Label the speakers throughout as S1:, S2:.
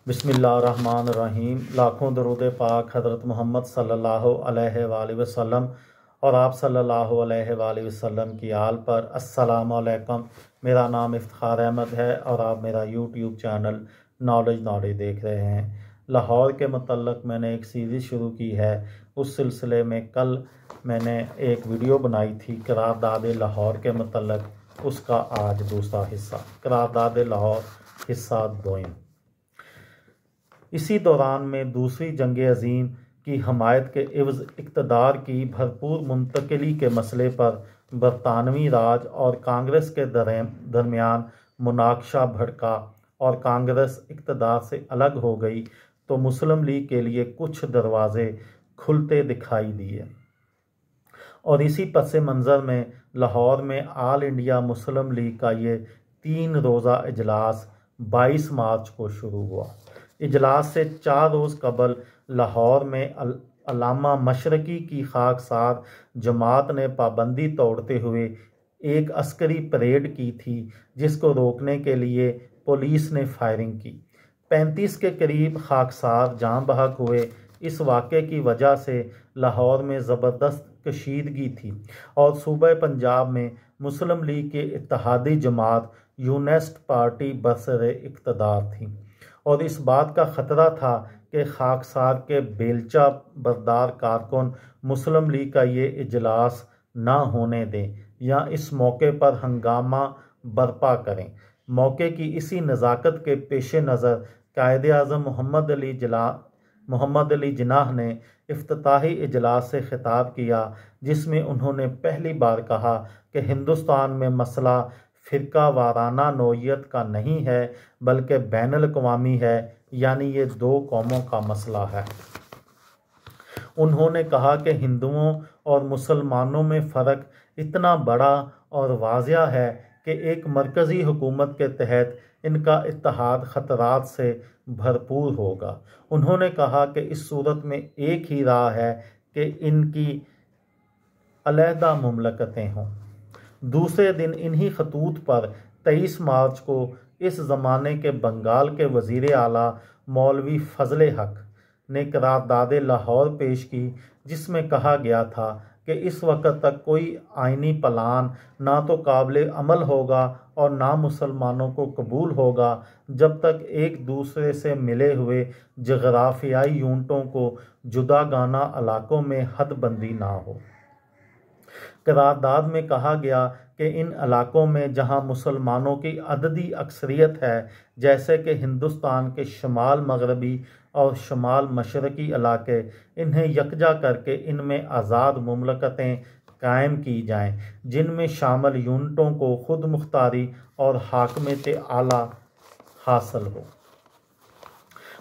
S1: बिस्मिल्लाहिर्रहमानिर्रहीम। लाखों दरूद पाक हज़रत मोहम्मद सल्लल्लाहु अलैहि वसल्लम और आप सल्लल्लाहु अलैहि वसल्लम की आल पर। अस्सलामु अलैकुम। मेरा नाम इफ्तिखार अहमद है और आप मेरा यूट्यूब चैनल नॉलेज देख रहे हैं। लाहौर के मतलब मैंने एक सीरीज़ शुरू की है। उस सिलसिले में कल मैंने एक वीडियो बनाई थी करारदाद लाहौर के मतलब, उसका आज दूसरा हिस्सा, करारदाद लाहौर हिस्सा 2। इसी दौरान में दूसरी जंग अजीम की हमायत के एवज़ इक़्तिदार की भरपूर मुंतकिली के मसले पर बरतानवी राज और कांग्रेस के दरमियान मुनाकशा भड़का और कांग्रेस इक़्तिदार से अलग हो गई तो मुस्लिम लीग के लिए कुछ दरवाज़े खुलते दिखाई दिए। और इसी पस मंज़र में लाहौर में आल इंडिया मुस्लिम लीग का ये 3 रोज़ा इजलास 22 मार्च को शुरू हुआ। इजलास से 4 रोज़ कबल लाहौर में अल्लामा मशरकी की खाकसार जमात ने पाबंदी तोड़ते हुए एक अस्करी परेड की थी, जिसको रोकने के लिए पुलिस ने फायरिंग की। 35 के करीब खाकसार जाँ बहक हुए। इस वाक़े की वजह से लाहौर में ज़बरदस्त कशीदगी थी और सूबे पंजाब में मुस्लिम लीग के इत्तेहादी जमात यूनेस्ट पार्टी बरसरे इक़्तिदार थी और इस बात का ख़तरा था कि खाकसार के बेलचा बरदार कारकुन मुस्लिम लीग का ये इजलास ना होने दें या इस मौके पर हंगामा बर्पा करें। मौके की इसी नज़ाकत के पेश नज़र कायद-ए-आज़म मोहम्मद अली जिन्नाह ने इफ्तिताही इजलास से खिताब किया, जिसमें उन्होंने पहली बार कहा कि हिंदुस्तान में मसला फ़िरका वाराना नौइयत का नहीं है बल्कि बैनुल अक़वामी है, यानी ये 2 कौमों का मसला है। उन्होंने कहा कि हिंदुओं और मुसलमानों में फ़र्क इतना बड़ा और वाज़िया है कि एक मरकज़ी हुकूमत के तहत इनका इत्तेहाद ख़तरात से भरपूर होगा। उन्होंने कहा कि इस सूरत में एक ही राह है कि इनकी अलहदा मुमलकतें हों। दूसरे दिन इन्हीं खतूत पर 23 मार्च को इस ज़माने के बंगाल के वज़ीर आला मौलवी फ़ज़ल हक ने करारदाद लाहौर पेश की, जिसमें कहा गया था कि इस वक्त तक कोई आइनी प्लान ना तो काबिल अमल होगा और ना मुसलमानों को कबूल होगा जब तक एक दूसरे से मिले हुए जग़राफ़ियाई यूनिटों को जुदागाना इलाकों में हदबंदी ना हो। करारदाद में कहा गया कि इन इलाकों में जहां मुसलमानों की अददी अक्सरियत है, जैसे कि हिंदुस्तान के शमाल मगरबी और शमाल मशरकी इलाके, इन्हें यकजा करके इनमें आज़ाद मुमलकतें कायम की जाएं, जिनमें शामिल यूनिटों को खुद मुख्तारी और हाकमियत आला हासिल हो।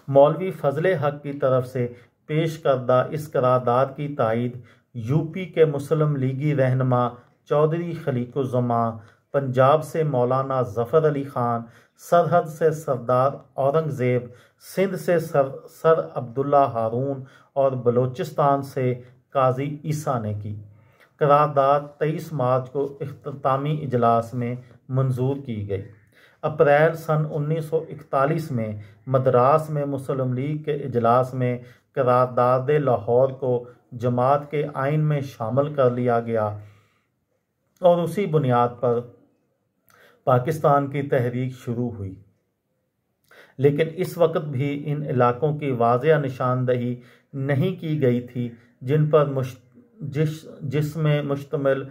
S1: मौलवी फ़ज़ल हक की तरफ से पेश करदा इस करारदाद की तायीद यूपी के मुस्लिम लीगी रहनुमा चौधरी खलीकुज़्ज़मान, पंजाब से मौलाना ज़फ़र अली ख़ान, सरहद से सरदार औरंगज़ेब, सिंध से सर अब्दुल्ला हारून और बलोचिस्तान से काजी ईसा ने की। करारदाद 23 मार्च को इख्तितामी इजलास में मंजूर की गई। अप्रैल सन 1941 में मद्रास में मुस्लिम लीग के इजलास में करारदाद लाहौर को जमात के आइन में शामिल कर लिया गया और उसी बुनियाद पर पाकिस्तान की तहरीक शुरू हुई। लेकिन इस वक्त भी इन इलाकों की वाज़िया निशानदही नहीं की गई थी जिन पर जिसमें मुश्तमिल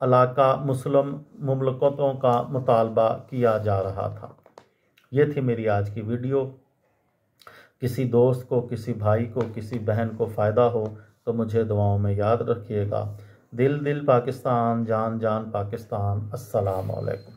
S1: इलाका मुस्लिम मुमलकतों का मुतालबा किया जा रहा था। ये थी मेरी आज की वीडियो। किसी दोस्त को, किसी भाई को, किसी बहन को फ़ायदा हो तो मुझे दुआओं में याद रखिएगा। दिल दिल पाकिस्तान, जान जान पाकिस्तान। अस्सलामु अलैकुम।